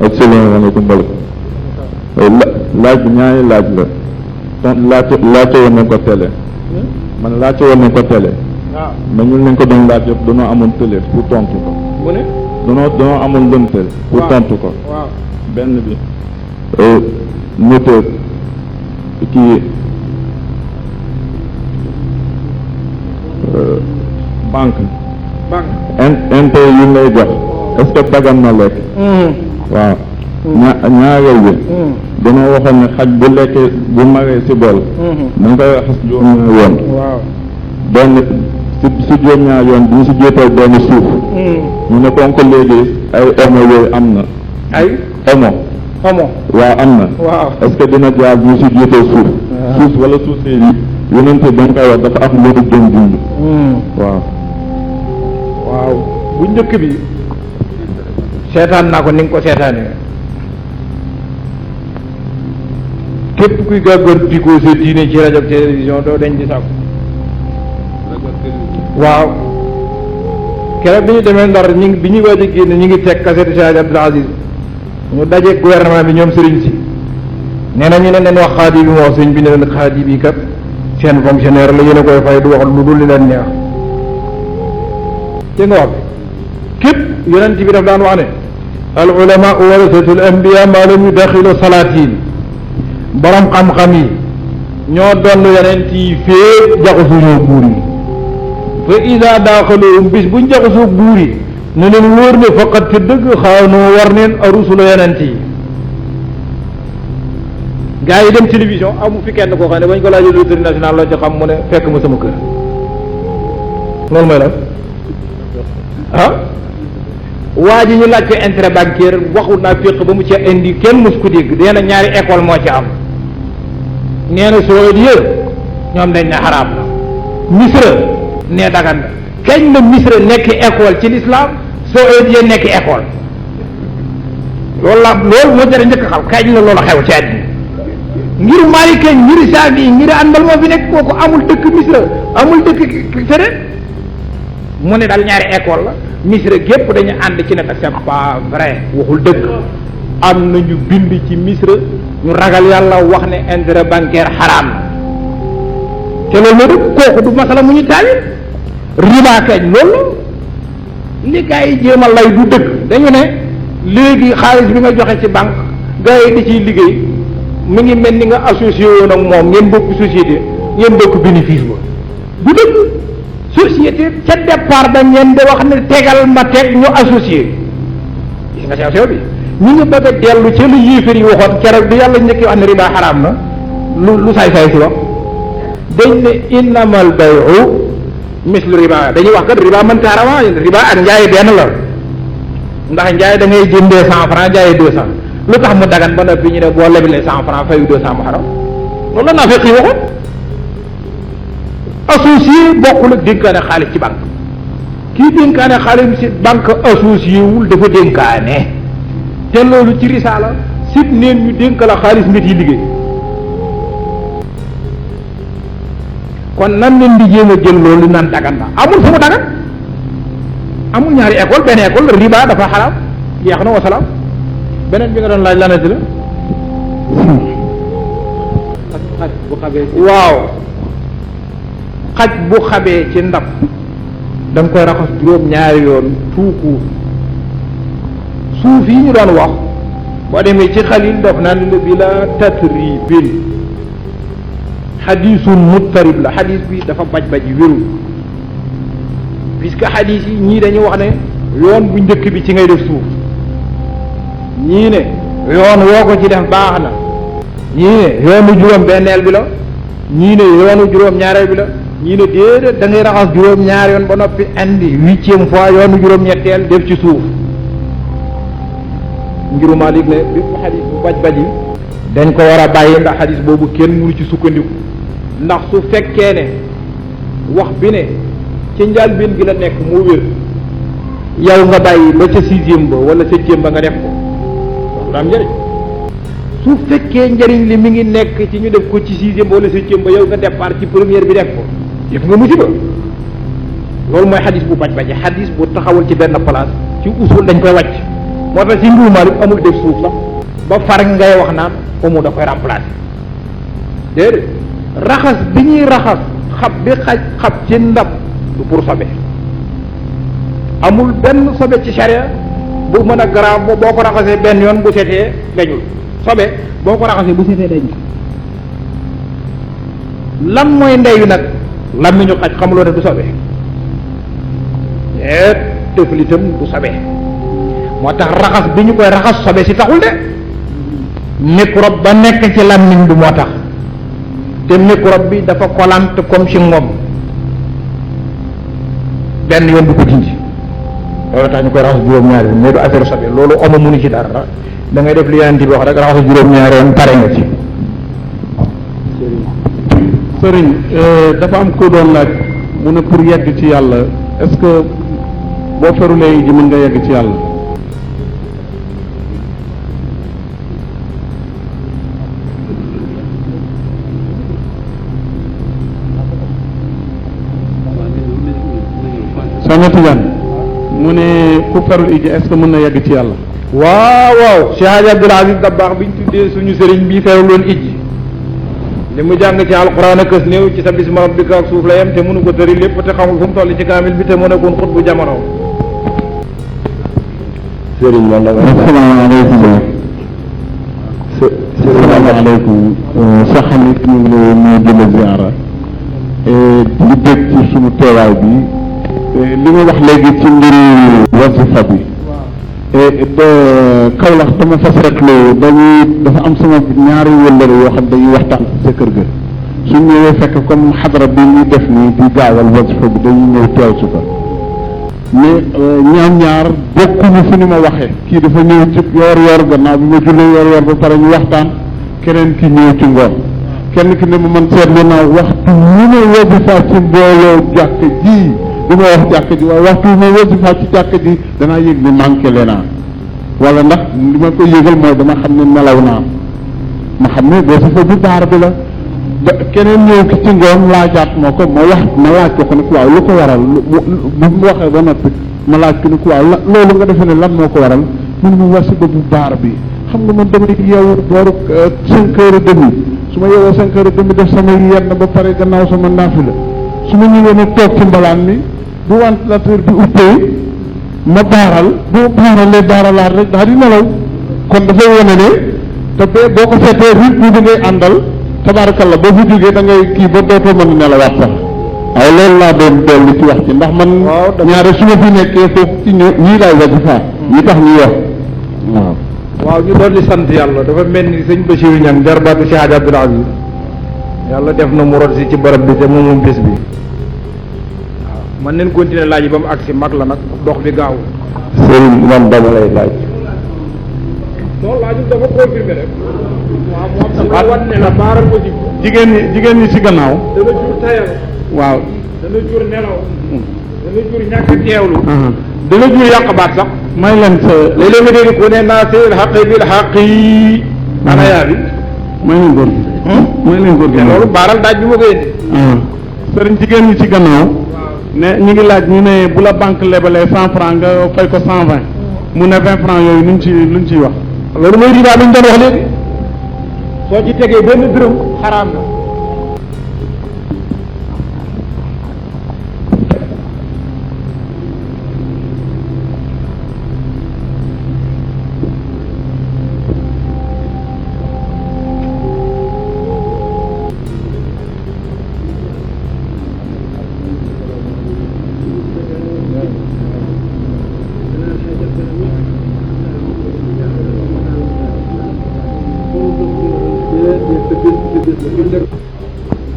asalaamaaleykum laaj bi ñaari laaj la ton laajte woon nañ ko télé man laajte woon nañ ko télé mais ñun lañ ko doon laaj yëpp dañoo amoon télé pour tontu ko dañoo amoon lëntal pour tontu ko benn bi moteur kii banque intérêt yi lay jox est-ce que dagan na lekk waaw ñaareel bi dañoo waxoon ne xaj bu lekkee bu maree si bool dañ koy raxas juróom-ñaar yoon benn si juróom-ñaar yoon bi ñu si jéetal benn suuf ñu ne kon ko léegi ay omo yooyu am na ay omo waaw am na est-ce que dina jaar ñu si jéetal suuf wala suuf si yonente dañ koy wax dafa am loolu jëm dund waaw bu njëkk bi seetaan naa ko ni nga ko seetaanee képp kuy gàggantikoo sa diine ci rajo ak télévision doo dañ di sàkku waaw keroog bi ñu demee Ndar bi ñuy waaj a génn ñu ngi teg cassette Cheikh Abdoul Aziz ñu dajeeg gouvernement bi ñoom sëriñ si nee na ñu ne leen wax xaadi bi moo wax sëriñ bi ne leen xaadi bi kat seen fonctionnaire la yéen a koy fay du wax lu dul li leen neex dégg nga wax bi képp yonent bi daf daan wax ne al ulama warasatul anbiya ma lam yudaxilu salaatin borom xam-xam yi ñoo doon yonent yi fee jaxasuñoo buur yi fa ida daaxaloo bis buñ jaxasoo buur yi ne leen wóor ne faqat te dëgg xaanoo war neen arusula yonent yi gars yi dem télévision amu fi kenn koo xam ne bañ ko laajee loterie nationale loo ci xam mu ne fekk ma sama kër loolu mooy lan waa ji ñu laaj ko intérêt bancaire waxul naa féq ba mu ci indi kenn mus ko dégg nee na ñaari école moo ci am nee na Saoudia ñoom dañ ne xaraam na Misra ne dagan na kañ la Misra nekk école ci l'islam Saoudia nekk école loolu moo jar a njëkk xam kañ la loolu xew ci àddina ngir Malika ngir Saafi ngir àndal moo fi nekk kooku amul dëkk Misra amul dëkk feneen mu ne daal ñaari école la Misra gépp dañu ànd ci ne c'est pas vrai waxul dëgg am na ñu bind ci Misra ñu ragal yàlla wax ne intérêt bancaire xaraam na te loolu moo dëgg kooku du masala mu ñu taawil riba kañ loolu li gars yi jéem a lay du dëgg dañu ne léegi xaalis bi nga joxe ci banque gars yi di ciy liggéey mu ngi mel ni nga associé woon ak moom ngeen bokk société ngeen bokk bénéfice ba du dëgg société ca départ dañ leen di wax ne tegal ma teg ñu associé gis nga sew bi ñu ngi bëgg a dellu ca lu yéefar yi waxoon keroog bi yàlla njëkk wax ne riba xaraam na lu saay-saay si wax dañ ne innamal bayu mislu riba dañuy wax kat riba mën taarama riba ak njaay benn la ndax njaay da ngay jëndee 100 francs jaayee 200 lu tax mu dagan ba noppi ñu ne boo lebilee 100 francs fayu 200 mu xaram loolu la naa fekk yi waxoon associé bokkul ak dénkaane xaalis ci banque kii dénkaane xaalis ci banque associé wul dafa dénkaane te loolu ci risaala sit neen ñu dénk la xaalis nit yi liggéey kon nan leen di jéem a jël loolu naan dagan na amul fu mu dagan amul ñaari école benn école riba dafa xaraam jeex na wasalaam beneen bi nga doon laaj lanati la waaw xaj bu xabee ci ndab da nga koy raxas juróom-ñaari yoon tuuku suuf yi ñu doon wax boo demee ci xalil daf naan la bi la tatribin xadisun muttarib la xadis bi dafa baj wérul puisque xadis yi ñii dañuy wax ne yoon bu njëkk bi ci ngay def suuf ñii ne yoon woo ko ci def baax na ñii ne yoonu juróom benneel bi la ñii ne yoonu juróom ñaareel bi la ñii ne déedéet da ngay raxas juróom ñaar yoon ba noppi indi 8e fois yoonu juróom ñetteel def ci suuf ngiru Maalik ne bépp xadis bu baj yi dañ ko war a bàyyi ndax xadis boobu kenn mënu ci sukkandiku ndax su fekkee ne wax bi ne ci njàlbéen gi la nekk mu wér yow nga bàyyi ba ca 6e ba wala 7e ba nga def ko du am njëriñ su fekkee njëriñ li mi ngi nekk ci ñu def ko ci sixième wala septième ba yow nga départ ci première bi def ko def nga musiba. loolu mooy xadis bu baj baje xadis bu taxawul ci benn place ci usul dañ koy wàcc moo tax ci ngiru Maalik amul def suuf sax ba far ngay wax naan amu da koy remplacer déedéet raxas bi ñuy raxas xab bi xab ci ndab du pour sobe amul benn sobe ci charia bu mën a garaaw boo ko raxasee benn yoon bu setee dañul sobe boo ko raxasee bu setee dañul lan mooy ndeyu nag lan mi ñu xaj xamuloo ne du sobe tëflitam du sobe moo tax raxas bi ñu koy raxas sobe si taxul de microbe ba nekk ci làmmiñ bi moo tax te microbe bi dafa collante comme si moom benn yoon du ko dindi loolu tax ñu koy raxas juróom-ñaari yoon mais du affaire sobe loolu omo munu ci dara da ngay def li Yonent bi wax rek raxas juróom-ñaari yoon pare nga ci. sëriñ dafa am ko doon laaj mu ne pour yegg ci yàlla est-ce que boo ferulee ji mën nga yegg ci yàlla. Soxna Tidiane mu ne ku ferul iji est-ce que mën na yegg ci yàlla. waaw waaw Cheikh Hadji Abdoul Aziz Dabakh bi ñu tuddee suñu sëriñ bii ferul woon iji li mu jàng ci alquran ak néew ci sa bisma rabbika ak suuf la yem te mënu ko tëri lépp te xamul fu mu toll ci kaamil bi te mu nekkoon xut bu jamono. sëriñ wala asalaamaaleykum asalaamaaleykum sa xarit ñu ngi lay nuyu di la ziara di dégg ci suñu teewaay bi li nga wax léegi ci mbiru wasifa bi Kaolack dama fas seetlu dafa am sama ñaari wëllëre yoo xam dañuy waxtaan sa kër ga suñ ñëwee fekk comme xadara bi ñuy def nii di gaawal wasifa bi dañuy ñëw teew si ko mais ñaar bokkuñu fi ni ma waxee kii dafa ñëw ci yor gannaaw bi ma jullee yor ba pare ñu waxtaan keneen ki ñëw ci ngoon kenn ki ne ma man seetlu naa waxtu ñu ne wasifa ci mbooloo jàkk ji du ma wax jàkk ji waaye waxtu ma wasifa ci jàkk ji danaa yëg ni manqué le naa wala ndax li ma koy yëgal mooy dama xam ne nelaw naa ma xam ne wasifa bi baar bi la ba keneen ñëw ki ci ngoon laajaat moo ko ma laaj ko nag waaw lu ko waral bu mu waxee ba noppi ma laaj ko nag waaw loolu nga defe ne lan moo ko waral mun ma wasifa bu baar bi xam nga man damay yeewu booru 5h30 su ma yeewoo 5h30 def sama yenn ba pare gannaaw sama naafila su ma ñëwee nag toog ci mbalaan mi bu ventilateur bi uppee ma baaral bu baaralee baaralaat rek daal di nelaw kon dafay wane ne te boo ko seetee rythme bi ngay àndal tabaarakalla boo fi jógee da ngay kii ba dootoo mën a nelawaat sax waaye loolu laa doon dolli ci wax ci ndax man ñaare su ma fi nekkee foofu ci ñii laay wasifa ñi tax ñuy wax waaw ñu doon di sant yàlla dafa mel ni sëñ Bachirou Niang jarbaatu Cheikh Hadji Abdoul Aziz yàlla def na mu rot si ci barab bi te moom bés bi waaw man nañ continuer laaj yi ba mu agsi mag la nag dox bi gaaw sëriñ man dama lay laaj non laaju dafa confirmé rek waaw moom dafa wan ne la baaral ko ci jigéen ñi ci gannaaw dana jur tayal waaw dana jur nelaw dana jur ñàkk a teewlu dana jur yàq baat sax may leen sa léeg-léeg nga dégg ku ne naasiril xaqi bil xaqi ana yaa bi may leen góor gi may leen góor gi loolu baaral daaj bi ma koy indi sëriñ jigéen ñi ci gannaaw ne ñu ngi laaj ñu ne bu la banque lebalee 100 francs nga fay ko 120 mu ne 20 francs yooyu luñ ciy wax loolu mooy riba bi ñu doon wax léegi soo ci tegee benn dërëm xaraam na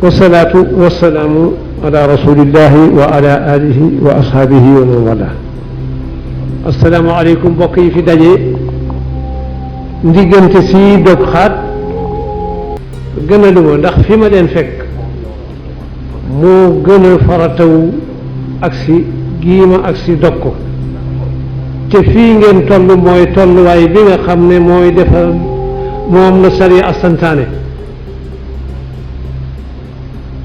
wasalaatu wasalaamu ala rasulillahi wa ala alihi wa ashaabihi wa man wala asalaamaaleykum mbokk yi fi daje ndiggante si dog xaat gën a luma ndax fi ma leen fekk moo gën a farataw ak si gii ma ak si dog ko te fii ngeen toll mooy tolluwaay bi nga xam ne mooy defar moom la sariya santaane.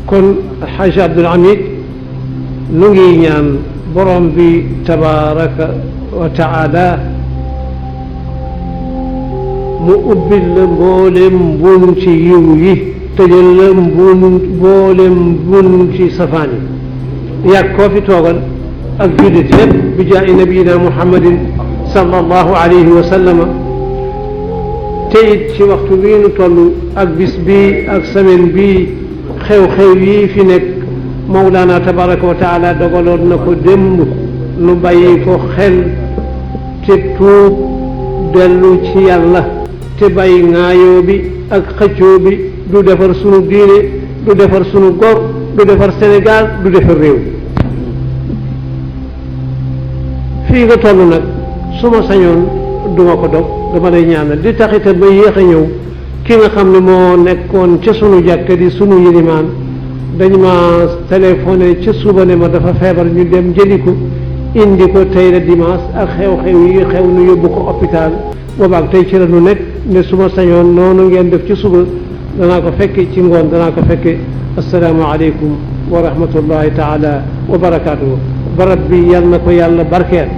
kon Alxaaji Abdul Hamid nu ngi ñaan borom bi tabaraka wa taala mu ubbil la mboolem buum ci yiw yi tëjal la mboolem buum ci safaan yi yàgg koo fi toogal ak jullit yépp bi jaayi nabiyina muhammadin sallallahu alayhi wa sallama te it ci waxtu bii nu toll ak bis bi ak semaine bi xew-xew yi fi nekk Mawlana tabaraka wa taala dogaloon na ko démb nu bàyyi ko xel te tuub dellu ci yàlla te bàyyi ŋaayoo bi ak xëccoo bi du defar sunu diine du defar sunu góor du defar Sénégal du defar réew. fii nga toll nag su ma sañoon duma ko dog dama lay ñaanal di taxita ba yéex a ñëw ki nga xam ne moo nekkoon ca sunu jàkka di sunu yilimaan dañ ma téléphoné ca suba ne ma dafa feebar ñu dem jëli ko indi ko tey la dimanche ak xew-xew yi xew nu yóbbu ko hôpital boobaak tey ci la nu nekk ne su ma sañoon noonu ngeen def ci suba danaa ko fekke ci ngoon danaa ko fekke assalaamu aleykum wa rahmatullahi taala wa barakaatuhu. barab bi yal na ko yàlla barkeel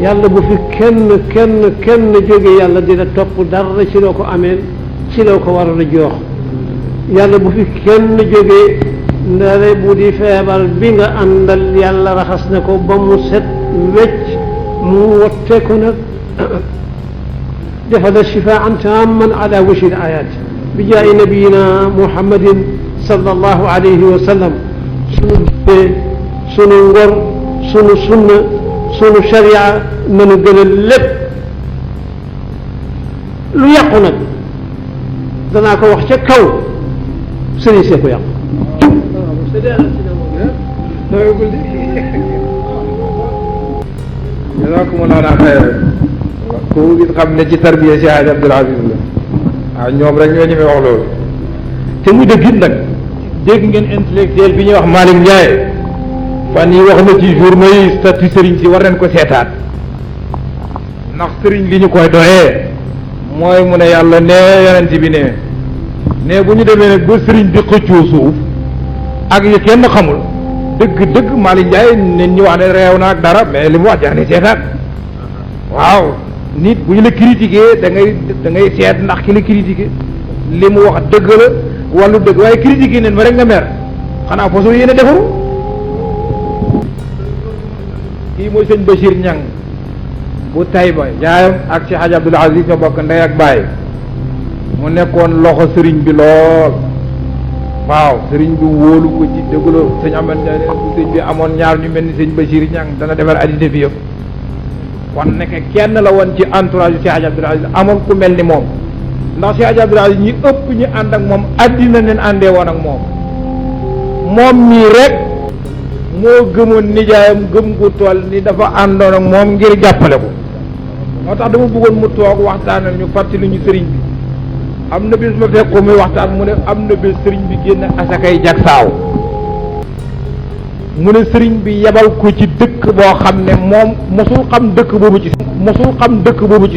yàlla bu fi kenn jóge yàlla dina topp dara ci loo ko amee ci loo ko waroon a joox yàlla bu fi kenn jóge ndare bu di feebar bi nga àndal yàlla raxas na ko ba mu set wecc mu wotte ko nag defal la shifaan tamman ala wajhi al-ayat bi jaayi nabiyina muhammadin sallallahu alayhi wa sallam sunu diine sunu ngor sunu sunna sunu sharia mënu gën a lépp lu yàqu nag danaa ko wax ca kaw sëriñ see ko yàqu jazakumullahu xayran ku gis xam ne ci tarbiya si Hadj Abdoul Aziz la waaw ñoom rek ñoo ñemee wax loolu te muy dëgg it nag dégg ngeen intellectuel bi ñuy wax Malick Ndiaye fan yi wax na ci journaux yi statut sëriñ si war nañ ko seetaat ndax sëriñ li ñu koy doyee mooy mu ne yàlla ne yonent bi ne bu ñu demee nag ba sëriñ bi xëccoo suuf ak yi kenn xamul dëgg Malick Ndiaye nit ñi wax ne réew na ak dara mais li mu wax jar ni seetaat waaw nit bu ñu la critiqué da ngay seet ndax ki la critiqué li mu wax dëgg la wàllu dëgg waaye critiqué neen ma rek nga mer xanaa façon yéen a defaru kii mooy sëñ Bachir Ñang bu Tayba yaayam ak ci Hadj Abdoul Aziz ñoo bokk ndey ak baay mu nekkoon loxo sëriñ bi lool waaw sëriñ bi wóolu ko ci dëggula sëñ aman bu sëñ bi amoon ñaar ñu mel ni sëñ Bachir Ñang dana defar addina fi yëpp kon nekk kenn la woon ci entourage yu si Hadj Abdoul Aziz amoon ku mel ni moom ndax si Hadj Abdoul Aziz ñi ëpp ñi ànd ak moom addina leen àndee woon ak moom mii rek moo gëmoon nijaayam gëm gu toll ni dafa àndoon ak moom ngir jàppale ko moo tax dama bëggoon mu toog waxtaanal ñu fàttali ñu sëriñ bi am na bis ma fekk ko muy waxtaan mu ne am na bis sëriñ bi génn asakay jag saaw mu ne sëriñ bi yebal ko ci dëkk boo xam ne moom mosul xam dëkk boobu ci